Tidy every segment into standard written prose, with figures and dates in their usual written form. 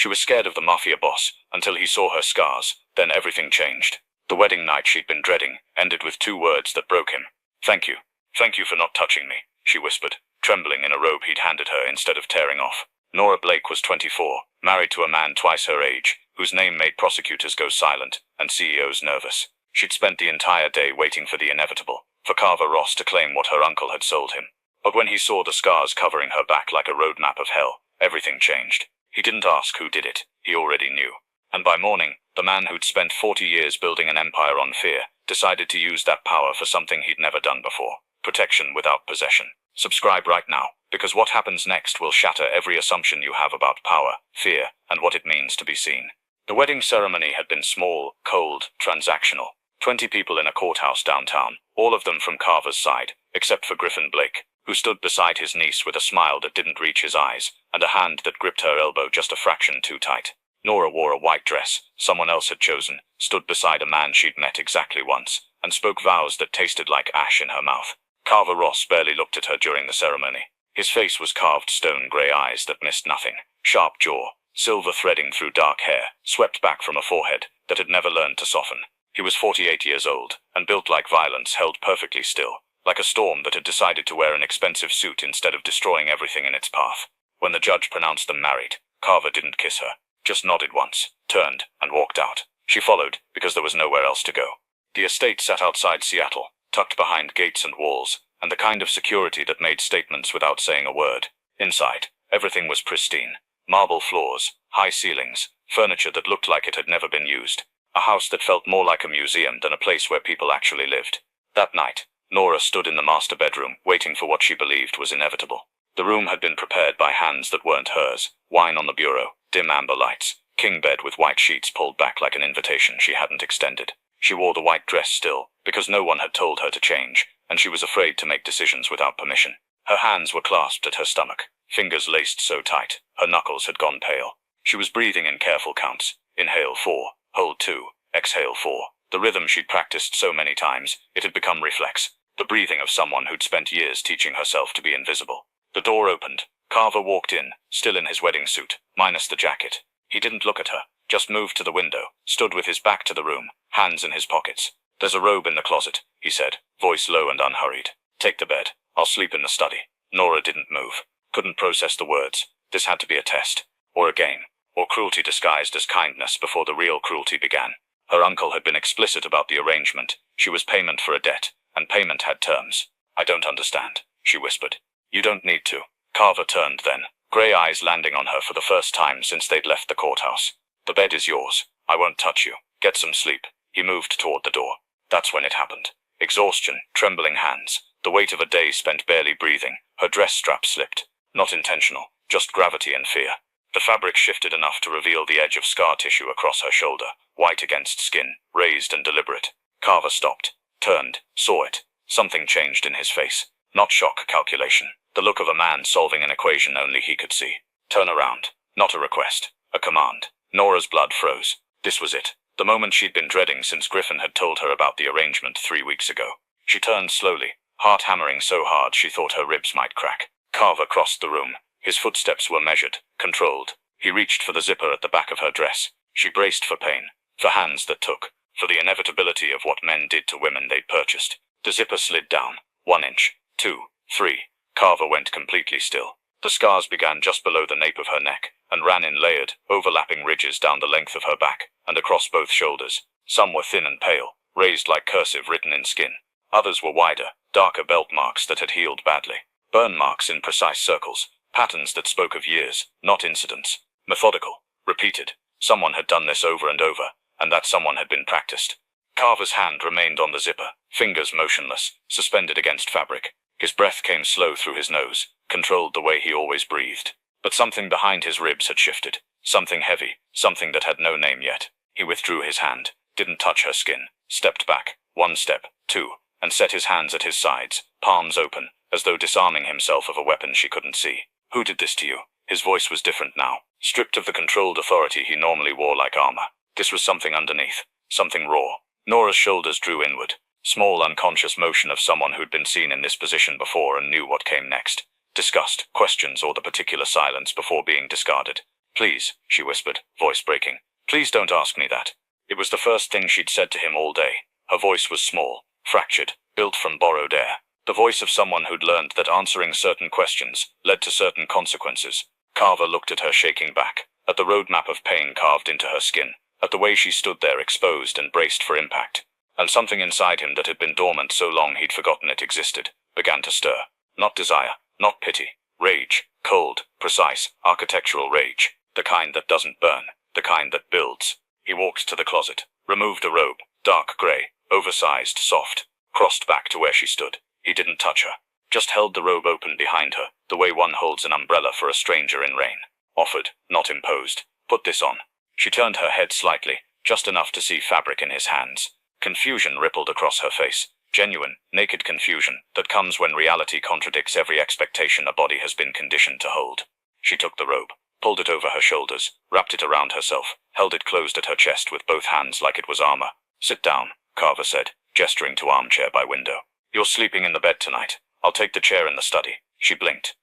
She was scared of the Mafia boss, until he saw her scars, then everything changed. The wedding night she'd been dreading ended with 2 words that broke him. "Thank you. Thank you for not touching me," she whispered, trembling in a robe he'd handed her instead of tearing off. Nora Blake was 24, married to a man twice her age, whose name made prosecutors go silent and CEOs nervous. She'd spent the entire day waiting for the inevitable, for Carver Ross to claim what her uncle had sold him. But when he saw the scars covering her back like a roadmap of hell, everything changed. He didn't ask who did it, he already knew. And by morning, the man who'd spent 40 years building an empire on fear decided to use that power for something he'd never done before: protection without possession. Subscribe right now, because what happens next will shatter every assumption you have about power, fear, and what it means to be seen. The wedding ceremony had been small, cold, transactional. 20 people in a courthouse downtown, all of them from Carver's side, except for Griffin Blake, who stood beside his niece with a smile that didn't reach his eyes, and a hand that gripped her elbow just a fraction too tight. Nora wore a white dress someone else had chosen, stood beside a man she'd met exactly once, and spoke vows that tasted like ash in her mouth. Carver Ross barely looked at her during the ceremony. His face was carved stone grey eyes that missed nothing, sharp jaw, silver threading through dark hair, swept back from a forehead that had never learned to soften. He was 48 years old, and built like violence, held perfectly still, like a storm that had decided to wear an expensive suit instead of destroying everything in its path. When the judge pronounced them married, Carver didn't kiss her, just nodded once, turned, and walked out. She followed, because there was nowhere else to go. The estate sat outside Seattle, tucked behind gates and walls, and the kind of security that made statements without saying a word. Inside, everything was pristine. Marble floors, high ceilings, furniture that looked like it had never been used. A house that felt more like a museum than a place where people actually lived. That night, Nora stood in the master bedroom, waiting for what she believed was inevitable. The room had been prepared by hands that weren't hers. Wine on the bureau, dim amber lights, king bed with white sheets pulled back like an invitation she hadn't extended. She wore the white dress still, because no one had told her to change, and she was afraid to make decisions without permission. Her hands were clasped at her stomach, fingers laced so tight, her knuckles had gone pale. She was breathing in careful counts. Inhale 4, hold 2, exhale 4. The rhythm she'd practiced so many times, it had become reflex. The breathing of someone who'd spent years teaching herself to be invisible. The door opened. Carver walked in, still in his wedding suit, minus the jacket. He didn't look at her, just moved to the window, stood with his back to the room, hands in his pockets. "There's a robe in the closet," he said, voice low and unhurried. "Take the bed. I'll sleep in the study." Nora didn't move, couldn't process the words. This had to be a test, or a game, or cruelty disguised as kindness before the real cruelty began. Her uncle had been explicit about the arrangement. She was payment for a debt, and payment had terms. "I don't understand," she whispered. "You don't need to." Carver turned then, grey eyes landing on her for the first time since they'd left the courthouse. "The bed is yours. I won't touch you. Get some sleep." He moved toward the door. That's when it happened. Exhaustion, trembling hands, the weight of a day spent barely breathing. Her dress strap slipped. Not intentional, just gravity and fear. The fabric shifted enough to reveal the edge of scar tissue across her shoulder, white against skin, raised and deliberate. Carver stopped, turned, saw it. Something changed in his face. Not shock, calculation. The look of a man solving an equation only he could see. Turn around. Not a request. A command. Nora's blood froze. This was it. The moment she'd been dreading since Griffin had told her about the arrangement 3 weeks ago. She turned slowly, heart hammering so hard she thought her ribs might crack. Carver crossed the room. His footsteps were measured, controlled. He reached for the zipper at the back of her dress. She braced for pain, for hands that took, for the inevitability of what men did to women they'd purchased. The zipper slid down. 1 inch, 2, 3. Carver went completely still. The scars began just below the nape of her neck, and ran in layered, overlapping ridges down the length of her back, and across both shoulders. Some were thin and pale, raised like cursive written in skin. Others were wider, darker belt marks that had healed badly. Burn marks in precise circles, patterns that spoke of years, not incidents. Methodical, repeated. Someone had done this over and over, and that someone had been practiced. Carver's hand remained on the zipper, fingers motionless, suspended against fabric. His breath came slow through his nose, controlled the way he always breathed. But something behind his ribs had shifted. Something heavy, something that had no name yet. He withdrew his hand, didn't touch her skin, stepped back, 1 step, 2, and set his hands at his sides, palms open, as though disarming himself of a weapon she couldn't see. "Who did this to you?" His voice was different now, stripped of the controlled authority he normally wore like armor. This was something underneath, something raw. Nora's shoulders drew inward. Small unconscious motion of someone who'd been seen in this position before and knew what came next. Disgust, questions, or the particular silence before being discarded. Please, she whispered, voice breaking. Please don't ask me that. It was the first thing she'd said to him all day. Her voice was small, fractured, built from borrowed air. The voice of someone who'd learned that answering certain questions led to certain consequences. Carver looked at her, shaking back, at the roadmap of pain carved into her skin, at the way she stood there exposed and braced for impact. And something inside him that had been dormant so long he'd forgotten it existed, began to stir. Not desire, not pity. Rage. Cold, precise, architectural rage. The kind that doesn't burn, the kind that builds. He walked to the closet, removed a robe, dark grey, oversized, soft, crossed back to where she stood. He didn't touch her, just held the robe open behind her, the way one holds an umbrella for a stranger in rain. Offered, not imposed. Put this on. She turned her head slightly, just enough to see fabric in his hands. Confusion rippled across her face. Genuine, naked confusion that comes when reality contradicts every expectation a body has been conditioned to hold. She took the robe, pulled it over her shoulders, wrapped it around herself, held it closed at her chest with both hands like it was armor. Sit down, Carver said, gesturing to armchair by window. You're sleeping in the bed tonight. I'll take the chair in the study. She blinked.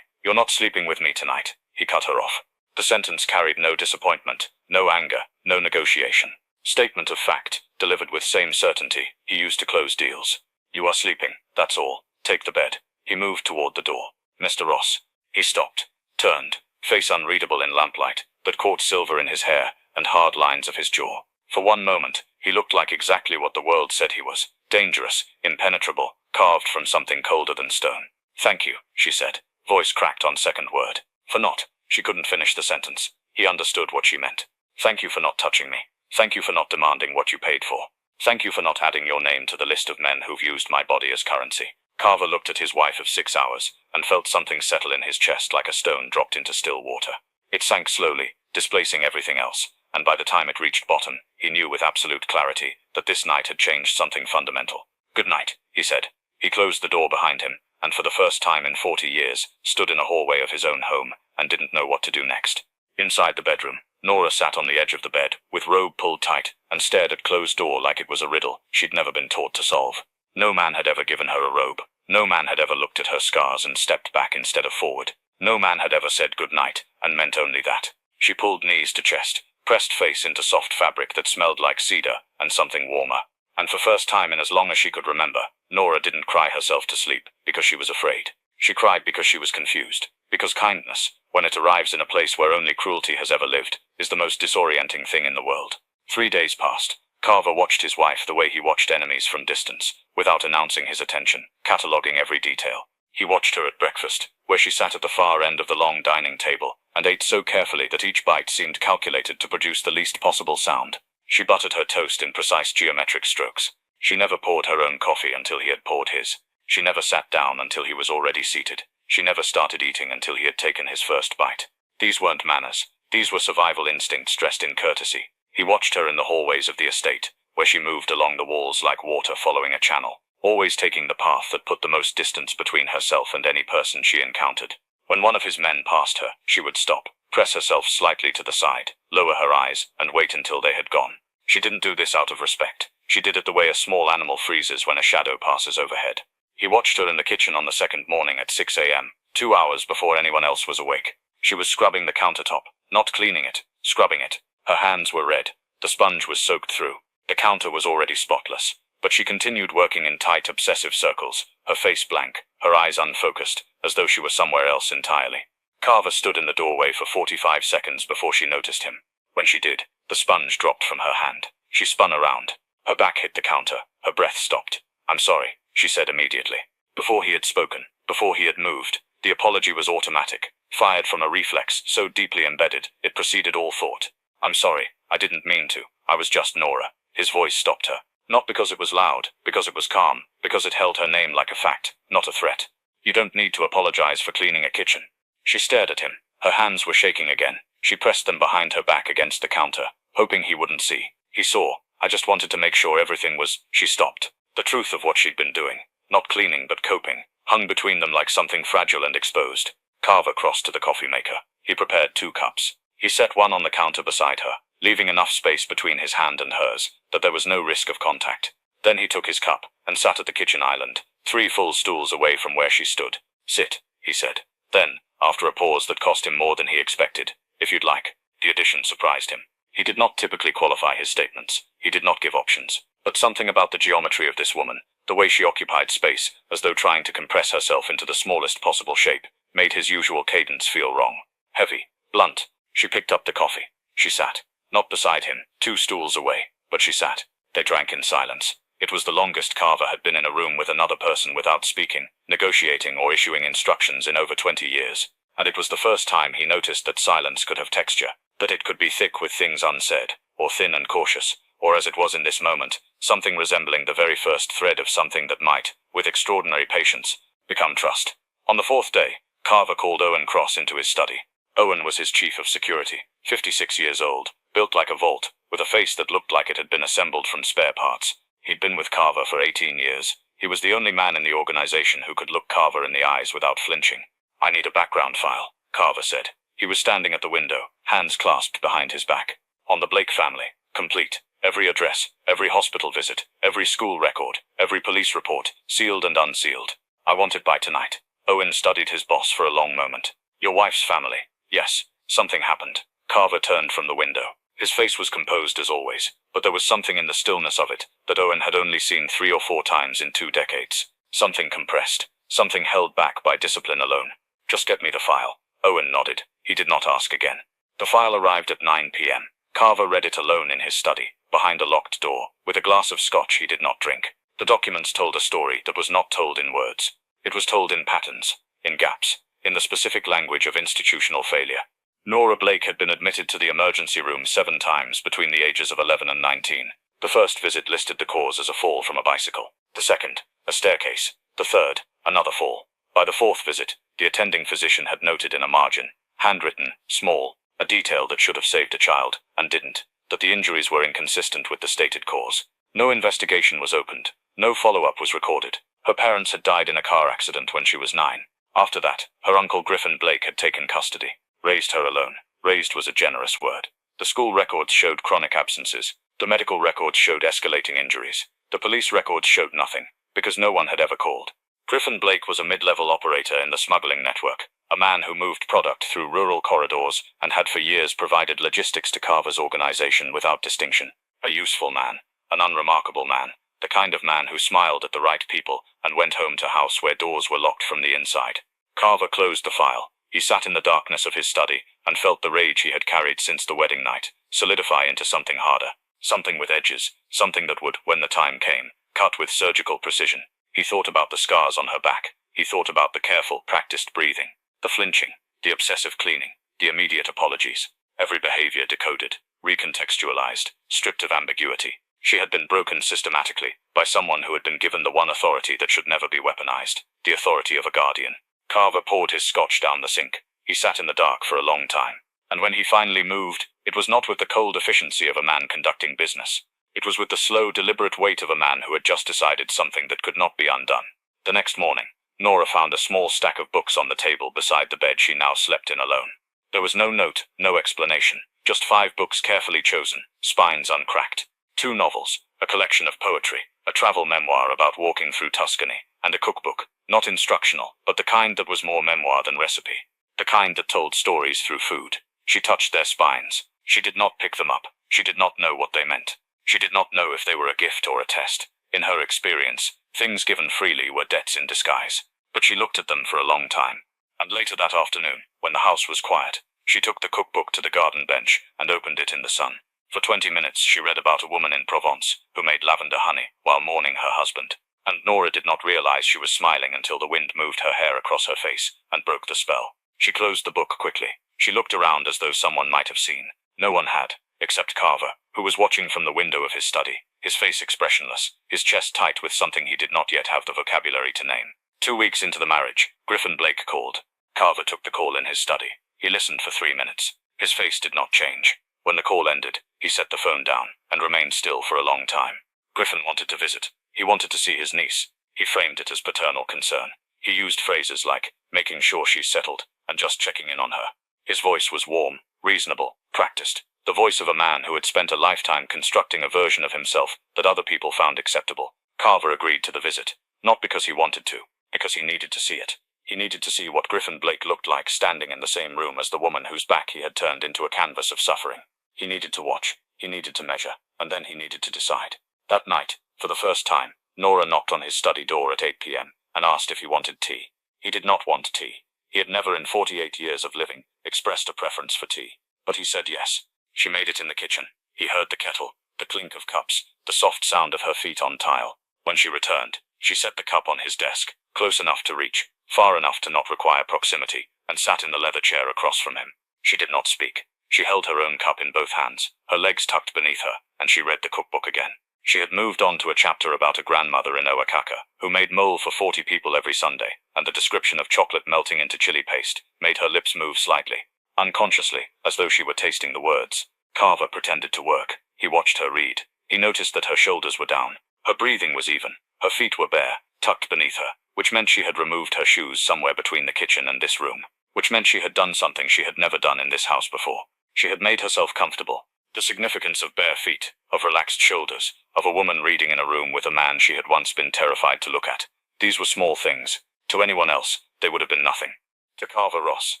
You're not sleeping with me tonight. He cut her off. The sentence carried no disappointment, no anger, no negotiation. Statement of fact, delivered with same certainty he used to close deals. You are sleeping, that's all. Take the bed. He moved toward the door. Mr. Ross. He stopped, turned, face unreadable in lamplight, that caught silver in his hair and hard lines of his jaw. For one moment, he looked like exactly what the world said he was. Dangerous, impenetrable, carved from something colder than stone. Thank you, she said, voice cracked on second word. For not. She couldn't finish the sentence. He understood what she meant. Thank you for not touching me. Thank you for not demanding what you paid for. Thank you for not adding your name to the list of men who've used my body as currency. Carver looked at his wife of 6 hours, and felt something settle in his chest like a stone dropped into still water. It sank slowly, displacing everything else, and by the time it reached bottom, he knew with absolute clarity that this night had changed something fundamental. Good night, he said. He closed the door behind him, and for the first time in 40 years, stood in a hallway of his own home, and didn't know what to do next. Inside the bedroom, Nora sat on the edge of the bed, with robe pulled tight, and stared at closed door like it was a riddle she'd never been taught to solve. No man had ever given her a robe. No man had ever looked at her scars and stepped back instead of forward. No man had ever said good night, and meant only that. She pulled knees to chest, pressed face into soft fabric that smelled like cedar, and something warmer. And for first time in as long as she could remember, Nora didn't cry herself to sleep, because she was afraid. She cried because she was confused. Because kindness, when it arrives in a place where only cruelty has ever lived, is the most disorienting thing in the world. 3 days passed. Carver watched his wife the way he watched enemies from distance, without announcing his attention, cataloguing every detail. He watched her at breakfast, where she sat at the far end of the long dining table, and ate so carefully that each bite seemed calculated to produce the least possible sound. She buttered her toast in precise geometric strokes. She never poured her own coffee until he had poured his. She never sat down until he was already seated. She never started eating until he had taken his first bite. These weren't manners. These were survival instincts dressed in courtesy. He watched her in the hallways of the estate, where she moved along the walls like water following a channel, always taking the path that put the most distance between herself and any person she encountered. When one of his men passed her, she would stop, press herself slightly to the side, lower her eyes, and wait until they had gone. She didn't do this out of respect. She did it the way a small animal freezes when a shadow passes overhead. He watched her in the kitchen on the second morning at 6 a.m., 2 hours before anyone else was awake. She was scrubbing the countertop, not cleaning it, scrubbing it. Her hands were red. The sponge was soaked through. The counter was already spotless. But she continued working in tight, obsessive circles, her face blank, her eyes unfocused, as though she were somewhere else entirely. Carver stood in the doorway for 45 seconds before she noticed him. When she did, the sponge dropped from her hand. She spun around. Her back hit the counter. Her breath stopped. I'm sorry, she said immediately. Before he had spoken, before he had moved, the apology was automatic, fired from a reflex so deeply embedded, it preceded all thought. I'm sorry, I didn't mean to. I was just Nora. His voice stopped her. Not because it was loud, because it was calm, because it held her name like a fact, not a threat. You don't need to apologize for cleaning a kitchen. She stared at him. Her hands were shaking again. She pressed them behind her back against the counter, hoping he wouldn't see. He saw. I just wanted to make sure everything was. She stopped. The truth of what she'd been doing, not cleaning but coping, hung between them like something fragile and exposed. Carver crossed to the coffee maker. He prepared 2 cups. He set one on the counter beside her, leaving enough space between his hand and hers that there was no risk of contact. Then he took his cup and sat at the kitchen island, 3 full stools away from where she stood. Sit, he said. Then, after a pause that cost him more than he expected, if you'd like. The addition surprised him. He did not typically qualify his statements. He did not give options. But something about the geometry of this woman, the way she occupied space, as though trying to compress herself into the smallest possible shape, made his usual cadence feel wrong. Heavy. Blunt. She picked up the coffee. She sat. Not beside him, 2 stools away, but she sat. They drank in silence. It was the longest Carver had been in a room with another person without speaking, negotiating or issuing instructions in over 20 years. And it was the first time he noticed that silence could have texture, that it could be thick with things unsaid, or thin and cautious, or as it was in this moment, something resembling the very first thread of something that might, with extraordinary patience, become trust. On the 4th day, Carver called Owen Cross into his study. Owen was his chief of security, 56 years old, built like a vault, with a face that looked like it had been assembled from spare parts. He'd been with Carver for 18 years. He was the only man in the organization who could look Carver in the eyes without flinching. "I need a background file," Carver said. He was standing at the window, hands clasped behind his back. "On the Blake family. Complete. Every address, every hospital visit, every school record, every police report, sealed and unsealed. I want it by tonight." Owen studied his boss for a long moment. "Your wife's family." "Yes. Something happened." Carver turned from the window. His face was composed as always, but there was something in the stillness of it that Owen had only seen 3 or 4 times in 2 decades. Something compressed, something held back by discipline alone. "Just get me the file." Owen nodded. He did not ask again. The file arrived at 9 p.m. Carver read it alone in his study, behind a locked door, with a glass of scotch he did not drink. The documents told a story that was not told in words. It was told in patterns, in gaps, in the specific language of institutional failure. Nora Blake had been admitted to the emergency room 7 times between the ages of 11 and 19. The first visit listed the cause as a fall from a bicycle. The second, a staircase. The third, another fall. By the 4th visit, the attending physician had noted in a margin, handwritten, small, a detail that should have saved a child, and didn't, that the injuries were inconsistent with the stated cause. No investigation was opened. No follow-up was recorded. Her parents had died in a car accident when she was 9. After that, her uncle Griffin Blake had taken custody. Raised her alone. Raised was a generous word. The school records showed chronic absences. The medical records showed escalating injuries. The police records showed nothing, because no one had ever called. Griffin Blake was a mid-level operator in the smuggling network, a man who moved product through rural corridors and had for years provided logistics to Carver's organization without distinction. A useful man, an unremarkable man, the kind of man who smiled at the right people and went home to house where doors were locked from the inside. Carver closed the file. He sat in the darkness of his study and felt the rage he had carried since the wedding night solidify into something harder, something with edges, something that would, when the time came, cut with surgical precision. He thought about the scars on her back. He thought about the careful, practiced breathing, the flinching, the obsessive cleaning, the immediate apologies. Every behavior decoded, recontextualized, stripped of ambiguity. She had been broken systematically by someone who had been given the one authority that should never be weaponized, the authority of a guardian. Carver poured his scotch down the sink. He sat in the dark for a long time. And when he finally moved, it was not with the cold efficiency of a man conducting business. It was with the slow, deliberate weight of a man who had just decided something that could not be undone. The next morning, Nora found a small stack of books on the table beside the bed she now slept in alone. There was no note, no explanation, just 5 books carefully chosen, spines uncracked. 2 novels, a collection of poetry, a travel memoir about walking through Tuscany, and a cookbook, not instructional, but the kind that was more memoir than recipe. The kind that told stories through food. She touched their spines. She did not pick them up. She did not know what they meant. She did not know if they were a gift or a test. In her experience, things given freely were debts in disguise. But she looked at them for a long time. And later that afternoon, when the house was quiet, she took the cookbook to the garden bench and opened it in the sun. For 20 minutes she read about a woman in Provence who made lavender honey while mourning her husband. And Nora did not realize she was smiling until the wind moved her hair across her face and broke the spell. She closed the book quickly. She looked around as though someone might have seen. No one had, except Carver, who was watching from the window of his study, his face expressionless, his chest tight with something he did not yet have the vocabulary to name. 2 weeks into the marriage, Griffin Blake called. Carver took the call in his study. He listened for 3 minutes. His face did not change. When the call ended, he set the phone down and remained still for a long time. Griffin wanted to visit. He wanted to see his niece. He framed it as paternal concern. He used phrases like, making sure she's settled, and just checking in on her. His voice was warm, reasonable, practiced. The voice of a man who had spent a lifetime constructing a version of himself that other people found acceptable. Carver agreed to the visit, not because he wanted to, because he needed to see it. He needed to see what Griffin Blake looked like standing in the same room as the woman whose back he had turned into a canvas of suffering. He needed to watch, he needed to measure, and then he needed to decide. That night, for the first time, Nora knocked on his study door at 8 p.m. and asked if he wanted tea. He did not want tea. He had never in 48 years of living expressed a preference for tea. But he said yes. She made it in the kitchen. He heard the kettle, the clink of cups, the soft sound of her feet on tile. When she returned, she set the cup on his desk, close enough to reach, far enough to not require proximity, and sat in the leather chair across from him. She did not speak. She held her own cup in both hands, her legs tucked beneath her, and she read the cookbook again. She had moved on to a chapter about a grandmother in Oaxaca, who made mole for 40 people every Sunday, and the description of chocolate melting into chili paste made her lips move slightly, unconsciously, as though she were tasting the words. Carver pretended to work. He watched her read. He noticed that her shoulders were down. Her breathing was even. Her feet were bare, tucked beneath her, which meant she had removed her shoes somewhere between the kitchen and this room, which meant she had done something she had never done in this house before. She had made herself comfortable. The significance of bare feet, of relaxed shoulders, of a woman reading in a room with a man she had once been terrified to look at. These were small things. To anyone else, they would have been nothing. To Carver Ross,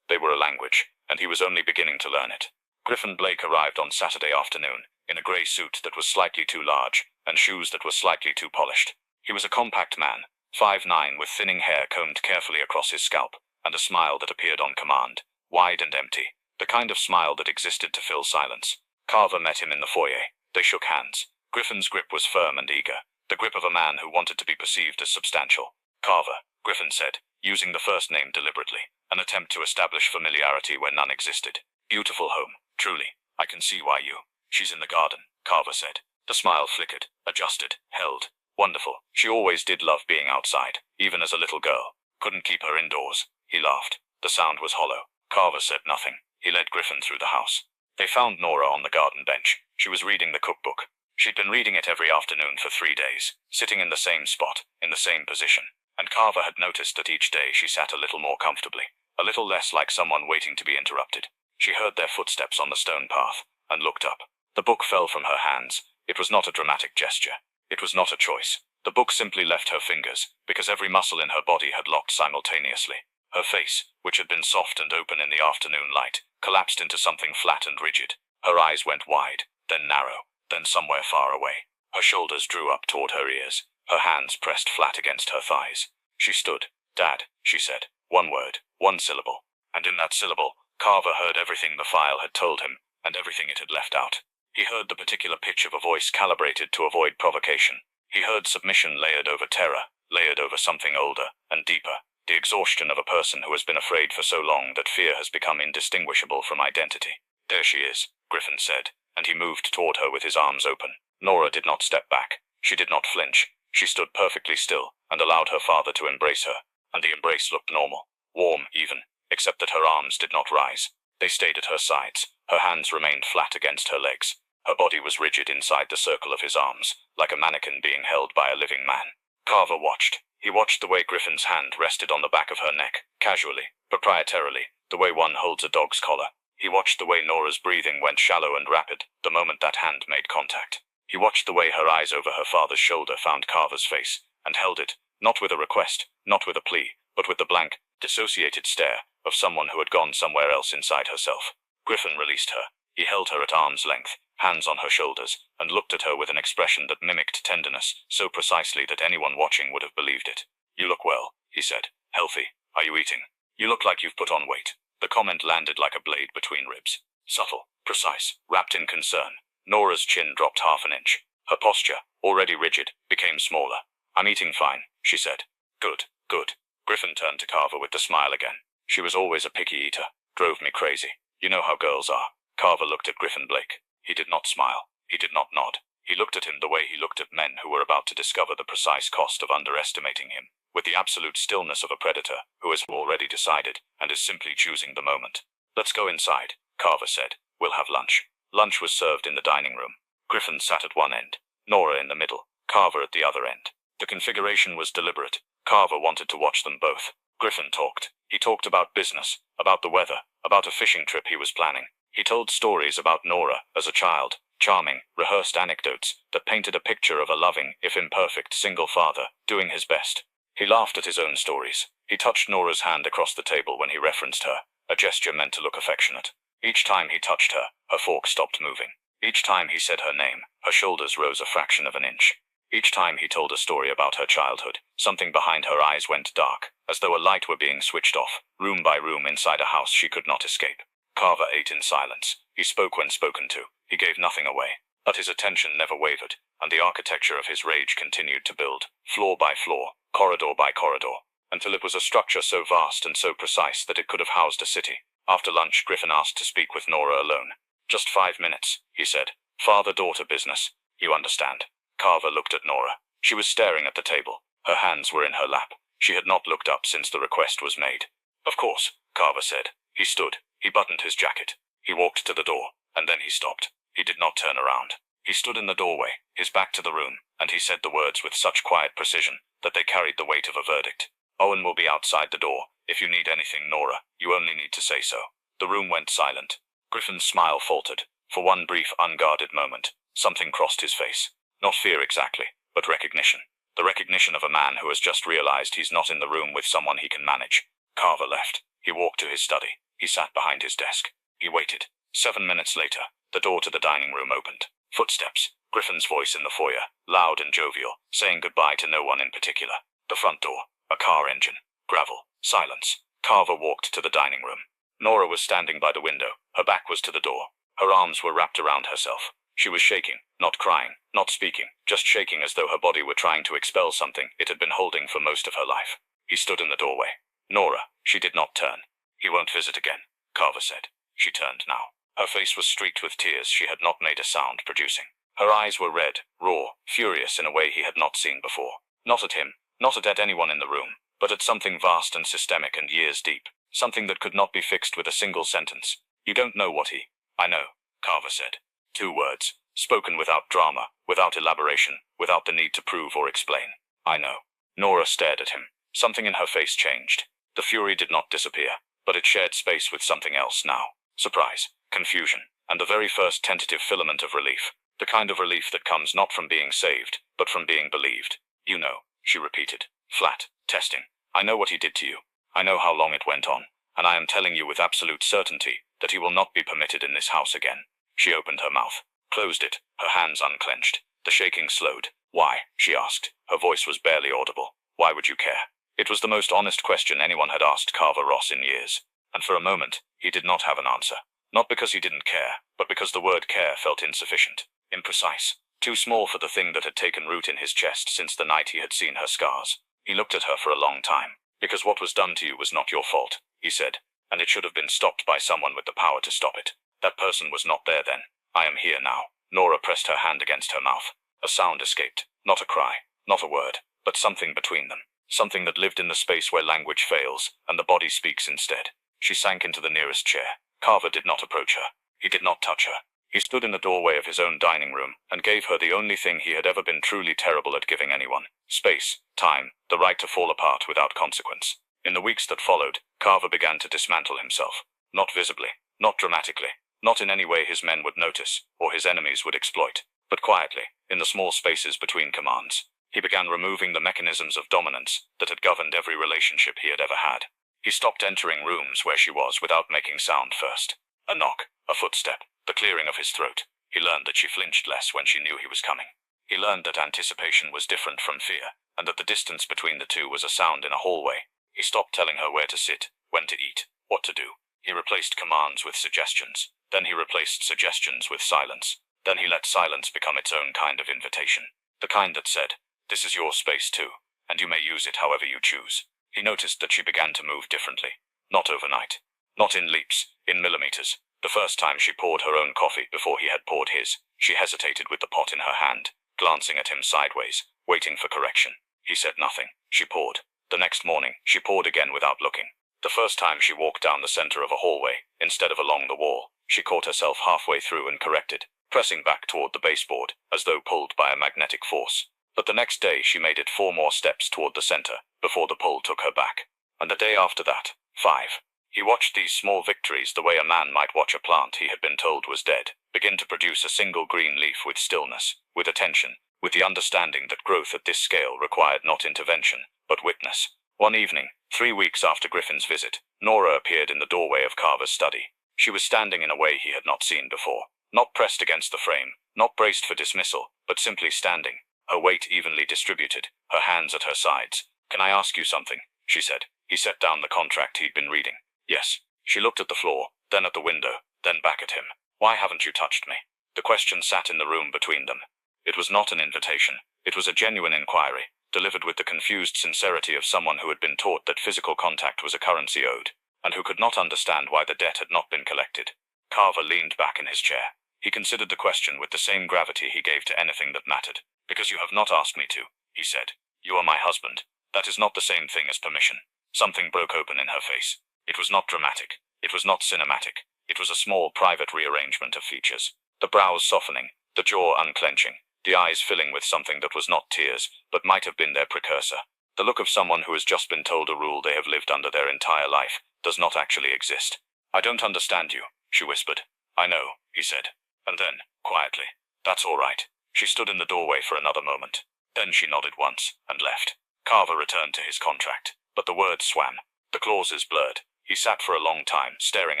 they were a language, and he was only beginning to learn it. Griffin Blake arrived on Saturday afternoon, in a grey suit that was slightly too large, and shoes that were slightly too polished. He was a compact man, 5'9", with thinning hair combed carefully across his scalp, and a smile that appeared on command, wide and empty, the kind of smile that existed to fill silence. Carver met him in the foyer. They shook hands. Griffin's grip was firm and eager, the grip of a man who wanted to be perceived as substantial. Carver, Griffin said, using the first name deliberately, an attempt to establish familiarity where none existed. Beautiful home, truly. I can see why you. She's in the garden, Carver said. The smile flickered, adjusted, held. Wonderful. She always did love being outside, even as a little girl. Couldn't keep her indoors. He laughed. The sound was hollow. Carver said nothing. He led Griffin through the house. They found Nora on the garden bench. She was reading the cookbook. She'd been reading it every afternoon for 3 days, sitting in the same spot, in the same position. And Carver had noticed that each day she sat a little more comfortably, a little less like someone waiting to be interrupted. She heard their footsteps on the stone path, and looked up. The book fell from her hands. It was not a dramatic gesture. It was not a choice. The book simply left her fingers, because every muscle in her body had locked simultaneously. Her face, which had been soft and open in the afternoon light, collapsed into something flat and rigid. Her eyes went wide, then narrow, then somewhere far away. Her shoulders drew up toward her ears. Her hands pressed flat against her thighs. She stood. Dad, she said. One word, one syllable. And in that syllable, Carver heard everything the file had told him, and everything it had left out. He heard the particular pitch of a voice calibrated to avoid provocation. He heard submission layered over terror, layered over something older and deeper. The exhaustion of a person who has been afraid for so long that fear has become indistinguishable from identity. There she is, Griffin said, and he moved toward her with his arms open. Nora did not step back. She did not flinch. She stood perfectly still, and allowed her father to embrace her, and the embrace looked normal, warm even, except that her arms did not rise. They stayed at her sides. Her hands remained flat against her legs. Her body was rigid inside the circle of his arms, like a mannequin being held by a living man. Carver watched. He watched the way Griffin's hand rested on the back of her neck, casually, proprietarily, the way one holds a dog's collar. He watched the way Nora's breathing went shallow and rapid, the moment that hand made contact. He watched the way her eyes over her father's shoulder found Carver's face, and held it, not with a request, not with a plea, but with the blank, dissociated stare of someone who had gone somewhere else inside herself. Griffin released her. He held her at arm's length, hands on her shoulders, and looked at her with an expression that mimicked tenderness, so precisely that anyone watching would have believed it. You look well, he said. Healthy. Are you eating? You look like you've put on weight. The comment landed like a blade between ribs. Subtle, precise, wrapped in concern. Nora's chin dropped half an inch. Her posture, already rigid, became smaller. I'm eating fine, she said. Good, good. Griffin turned to Carver with the smile again. She was always a picky eater. Drove me crazy. You know how girls are. Carver looked at Griffin Blake. He did not smile. He did not nod. He looked at him the way he looked at men who were about to discover the precise cost of underestimating him, with the absolute stillness of a predator who has already decided and is simply choosing the moment. Let's go inside, Carver said. We'll have lunch. Lunch was served in the dining room. Griffin sat at one end, Nora in the middle, Carver at the other end. The configuration was deliberate. Carver wanted to watch them both. Griffin talked. He talked about business, about the weather, about a fishing trip he was planning. He told stories about Nora as a child, charming, rehearsed anecdotes that painted a picture of a loving, if imperfect, single father, doing his best. He laughed at his own stories. He touched Nora's hand across the table when he referenced her, a gesture meant to look affectionate. Each time he touched her, her fork stopped moving. Each time he said her name, her shoulders rose a fraction of an inch. Each time he told a story about her childhood, something behind her eyes went dark, as though a light were being switched off, room by room inside a house she could not escape. Carver ate in silence. He spoke when spoken to. He gave nothing away. But his attention never wavered, and the architecture of his rage continued to build, floor by floor, corridor by corridor, until it was a structure so vast and so precise that it could have housed a city. After lunch, Griffin asked to speak with Nora alone. "Just 5 minutes," he said. "Father-daughter business. You understand." Carver looked at Nora. She was staring at the table. Her hands were in her lap. She had not looked up since the request was made. "Of course," Carver said. He stood. He buttoned his jacket. He walked to the door, and then he stopped. He did not turn around. He stood in the doorway, his back to the room, and he said the words with such quiet precision that they carried the weight of a verdict. "Owen will be outside the door. If you need anything, Nora, you only need to say so." The room went silent. Griffin's smile faltered. For one brief, unguarded moment, something crossed his face. Not fear exactly, but recognition. The recognition of a man who has just realized he's not in the room with someone he can manage. Carver left. He walked to his study. He sat behind his desk. He waited. 7 minutes later, the door to the dining room opened. Footsteps. Griffin's voice in the foyer, loud and jovial, saying goodbye to no one in particular. The front door. A car engine. Gravel. Silence. Carver walked to the dining room. Nora was standing by the window. Her back was to the door. Her arms were wrapped around herself. She was shaking, not crying, not speaking, just shaking as though her body were trying to expel something it had been holding for most of her life. He stood in the doorway. "Nora." She did not turn. "He won't visit again," Carver said. She turned now. Her face was streaked with tears she had not made a sound producing. Her eyes were red, raw, furious in a way he had not seen before. Not at him, not at anyone in the room, but at something vast and systemic and years deep. Something that could not be fixed with a single sentence. "You don't know what he—" "I know," Carver said. 2 words, spoken without drama, without elaboration, without the need to prove or explain. "I know." Nora stared at him. Something in her face changed. The fury did not disappear, but it shared space with something else now. Surprise, confusion, and the very first tentative filament of relief. The kind of relief that comes not from being saved, but from being believed. "You know," she repeated. Flat, testing. "I know what he did to you. I know how long it went on, and I am telling you with absolute certainty that he will not be permitted in this house again." She opened her mouth, closed it, her hands unclenched. The shaking slowed. "Why?" she asked. Her voice was barely audible. "Why would you care?" It was the most honest question anyone had asked Carver Ross in years. And for a moment, he did not have an answer. Not because he didn't care, but because the word care felt insufficient, imprecise, too small for the thing that had taken root in his chest since the night he had seen her scars. He looked at her for a long time. "Because what was done to you was not your fault," he said, "and it should have been stopped by someone with the power to stop it. That person was not there then. I am here now." Nora pressed her hand against her mouth. A sound escaped. Not a cry, not a word, but something between them. Something that lived in the space where language fails, and the body speaks instead. She sank into the nearest chair. Carver did not approach her. He did not touch her. He stood in the doorway of his own dining room, and gave her the only thing he had ever been truly terrible at giving anyone. Space, time, the right to fall apart without consequence. In the weeks that followed, Carver began to dismantle himself. Not visibly, not dramatically, not in any way his men would notice, or his enemies would exploit, but quietly, in the small spaces between commands. He began removing the mechanisms of dominance that had governed every relationship he had ever had. He stopped entering rooms where she was without making sound first. A knock, a footstep, the clearing of his throat. He learned that she flinched less when she knew he was coming. He learned that anticipation was different from fear, and that the distance between the two was a sound in a hallway. He stopped telling her where to sit, when to eat, what to do. He replaced commands with suggestions. Then he replaced suggestions with silence. Then he let silence become its own kind of invitation. The kind that said, "This is your space too, and you may use it however you choose." He noticed that she began to move differently. Not overnight. Not in leaps, in millimeters. The first time she poured her own coffee before he had poured his, she hesitated with the pot in her hand, glancing at him sideways, waiting for correction. He said nothing. She poured. The next morning, she poured again without looking. The first time she walked down the center of a hallway, instead of along the wall, she caught herself halfway through and corrected, pressing back toward the baseboard, as though pulled by a magnetic force. But the next day she made it 4 more steps toward the center, before the pull took her back. And the day after that, 5. He watched these small victories the way a man might watch a plant he had been told was dead, begin to produce a single green leaf with stillness, with attention, with the understanding that growth at this scale required not intervention, but witness. One evening, 3 weeks after Griffin's visit, Nora appeared in the doorway of Carver's study. She was standing in a way he had not seen before. Not pressed against the frame, not braced for dismissal, but simply standing, her weight evenly distributed, her hands at her sides. "Can I ask you something?" she said. He set down the contract he'd been reading. "Yes." She looked at the floor, then at the window, then back at him. "Why haven't you touched me?" The question sat in the room between them. It was not an invitation. It was a genuine inquiry, delivered with the confused sincerity of someone who had been taught that physical contact was a currency owed, and who could not understand why the debt had not been collected. Carver leaned back in his chair. He considered the question with the same gravity he gave to anything that mattered. "Because you have not asked me to," he said. "You are my husband. That is not the same thing as permission." Something broke open in her face. It was not dramatic. It was not cinematic. It was a small, private rearrangement of features. The brows softening, the jaw unclenching, the eyes filling with something that was not tears, but might have been their precursor. The look of someone who has just been told a rule they have lived under their entire life does not actually exist. "I don't understand you," she whispered. "I know," he said. And then, quietly, "That's all right." She stood in the doorway for another moment. Then she nodded once, and left. Carver returned to his contract, but the words swam. The clauses blurred. He sat for a long time, staring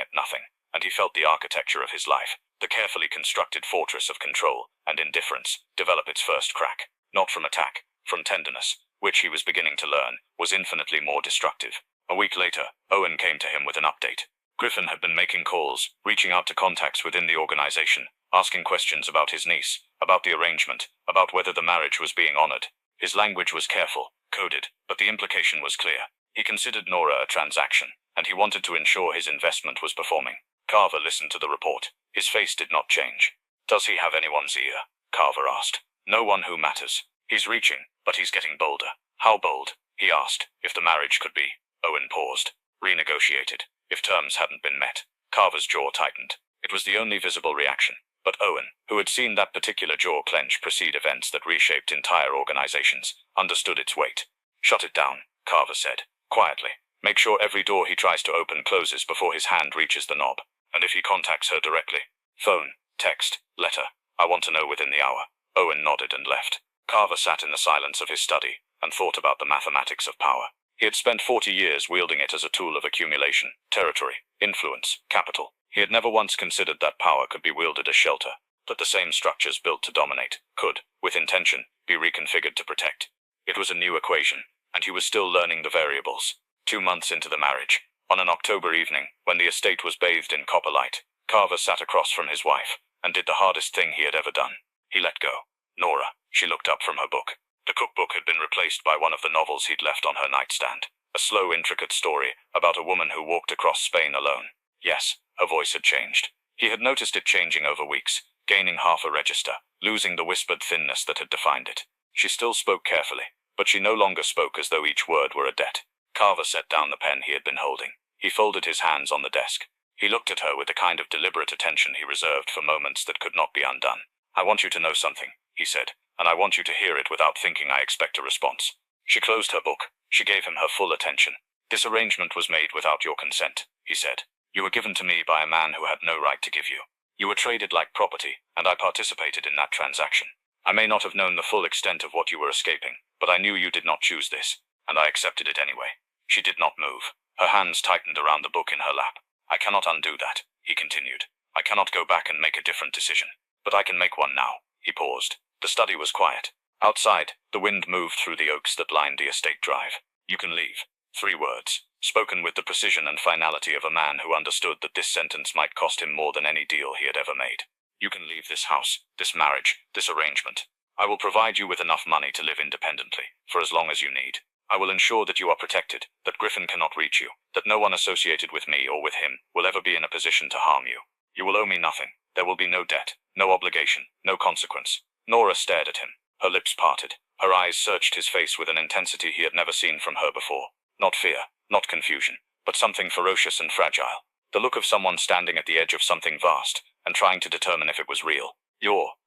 at nothing, and he felt the architecture of his life, the carefully constructed fortress of control and indifference, develop its first crack. Not from attack, from tenderness, which he was beginning to learn, was infinitely more destructive. A week later, Owen came to him with an update. Griffin had been making calls, reaching out to contacts within the organization, asking questions about his niece, about the arrangement, about whether the marriage was being honored. His language was careful, coded, but the implication was clear. He considered Nora a transaction, and he wanted to ensure his investment was performing. Carver listened to the report. His face did not change. "Does he have anyone's ear?" Carver asked. "No one who matters. He's reaching, but he's getting bolder." "How bold?" he asked. "If the marriage could be." Owen paused. "Renegotiated. If terms hadn't been met." Carver's jaw tightened. It was the only visible reaction. But Owen, who had seen that particular jaw clench precede events that reshaped entire organizations, understood its weight. "Shut it down," Carver said, quietly. "Make sure every door he tries to open closes before his hand reaches the knob. And if he contacts her directly, phone, text, letter, I want to know within the hour." Owen nodded and left. Carver sat in the silence of his study and thought about the mathematics of power. He had spent 40 years wielding it as a tool of accumulation, territory, influence, capital. He had never once considered that power could be wielded as shelter, that the same structures built to dominate could, with intention, be reconfigured to protect. It was a new equation, and he was still learning the variables. 2 months into the marriage, on an October evening, when the estate was bathed in copper light, Carver sat across from his wife, and did the hardest thing he had ever done. He let go. "Nora," she looked up from her book. The cookbook had been replaced by one of the novels he'd left on her nightstand. A slow, intricate story about a woman who walked across Spain alone. Yes, her voice had changed. He had noticed it changing over weeks, gaining half a register, losing the whispered thinness that had defined it. She still spoke carefully, but she no longer spoke as though each word were a debt. Carver set down the pen he had been holding. He folded his hands on the desk. He looked at her with the kind of deliberate attention he reserved for moments that could not be undone. "I want you to know something," he said, "and I want you to hear it without thinking I expect a response." She closed her book. She gave him her full attention. "This arrangement was made without your consent," he said. "You were given to me by a man who had no right to give you. You were traded like property, and I participated in that transaction. I may not have known the full extent of what you were escaping, but I knew you did not choose this, and I accepted it anyway." She did not move. Her hands tightened around the book in her lap. "I cannot undo that," he continued. "I cannot go back and make a different decision. But I can make one now." He paused. The study was quiet. Outside, the wind moved through the oaks that lined the estate drive. "You can leave." 3 words, spoken with the precision and finality of a man who understood that this sentence might cost him more than any deal he had ever made. "You can leave this house, this marriage, this arrangement. I will provide you with enough money to live independently, for as long as you need. I will ensure that you are protected, that Griffin cannot reach you, that no one associated with me or with him will ever be in a position to harm you. You will owe me nothing. There will be no debt, no obligation, no consequence." Nora stared at him. Her lips parted. Her eyes searched his face with an intensity he had never seen from her before. Not fear, not confusion, but something ferocious and fragile. The look of someone standing at the edge of something vast, and trying to determine if it was real.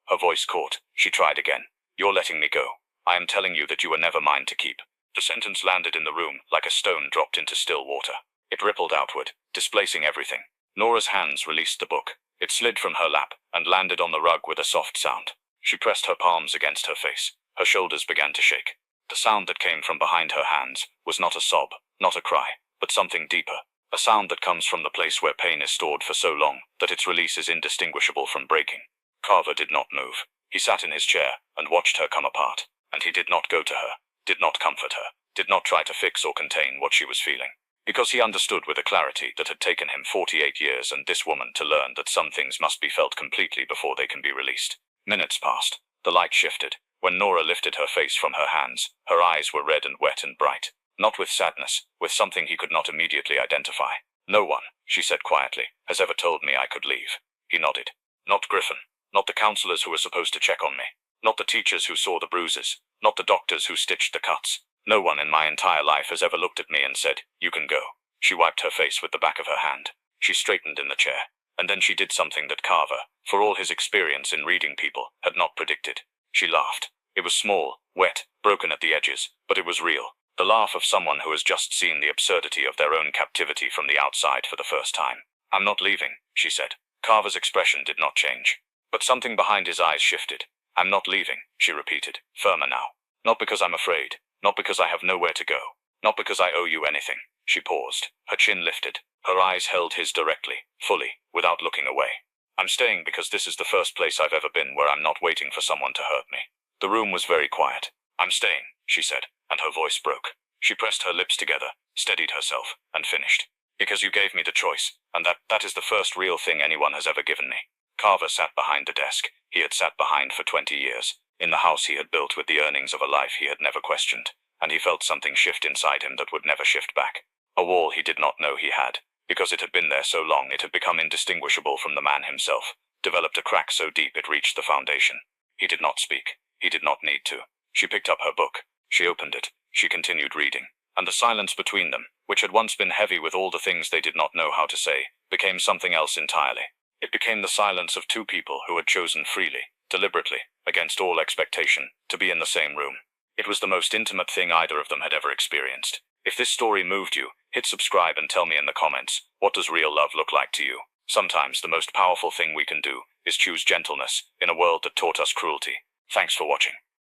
Her voice caught. She tried again. "You're letting me go. I am telling you that you are never mine to keep." The sentence landed in the room like a stone dropped into still water. It rippled outward, displacing everything. Nora's hands released the book. It slid from her lap, and landed on the rug with a soft sound. She pressed her palms against her face. Her shoulders began to shake. The sound that came from behind her hands was not a sob, not a cry, but something deeper. A sound that comes from the place where pain is stored for so long that its release is indistinguishable from breaking. Carver did not move. He sat in his chair and watched her come apart. And he did not go to her, did not comfort her, did not try to fix or contain what she was feeling. Because he understood with a clarity that had taken him 48 years and this woman to learn that some things must be felt completely before they can be released. Minutes passed. The light shifted. When Nora lifted her face from her hands, her eyes were red and wet and bright. Not with sadness, with something he could not immediately identify. "No one," she said quietly, "has ever told me I could leave." He nodded. "Not Griffin. Not the counselors who were supposed to check on me. Not the teachers who saw the bruises. Not the doctors who stitched the cuts. No one in my entire life has ever looked at me and said, 'You can go.'" She wiped her face with the back of her hand. She straightened in the chair. And then she did something that Carver, for all his experience in reading people, had not predicted. She laughed. It was small, wet, broken at the edges, but it was real. The laugh of someone who has just seen the absurdity of their own captivity from the outside for the first time. "I'm not leaving," she said. Carver's expression did not change. But something behind his eyes shifted. "I'm not leaving," she repeated, firmer now. "Not because I'm afraid. Not because I have nowhere to go. Not because I owe you anything." She paused. Her chin lifted. Her eyes held his directly, fully, without looking away. "I'm staying because this is the first place I've ever been where I'm not waiting for someone to hurt me." The room was very quiet. "I'm staying," she said, and her voice broke. She pressed her lips together, steadied herself, and finished. "Because you gave me the choice, and that is the first real thing anyone has ever given me." Carver sat behind the desk he had sat behind for 20 years, in the house he had built with the earnings of a life he had never questioned, and he felt something shift inside him that would never shift back. A wall he did not know he had. Because it had been there so long, it had become indistinguishable from the man himself, developed a crack so deep it reached the foundation. He did not speak. He did not need to. She picked up her book. She opened it. She continued reading. And the silence between them, which had once been heavy with all the things they did not know how to say, became something else entirely. It became the silence of two people who had chosen freely, deliberately, against all expectation, to be in the same room. It was the most intimate thing either of them had ever experienced. If this story moved you, hit subscribe and tell me in the comments, what does real love look like to you? Sometimes the most powerful thing we can do is choose gentleness in a world that taught us cruelty. Thanks for watching.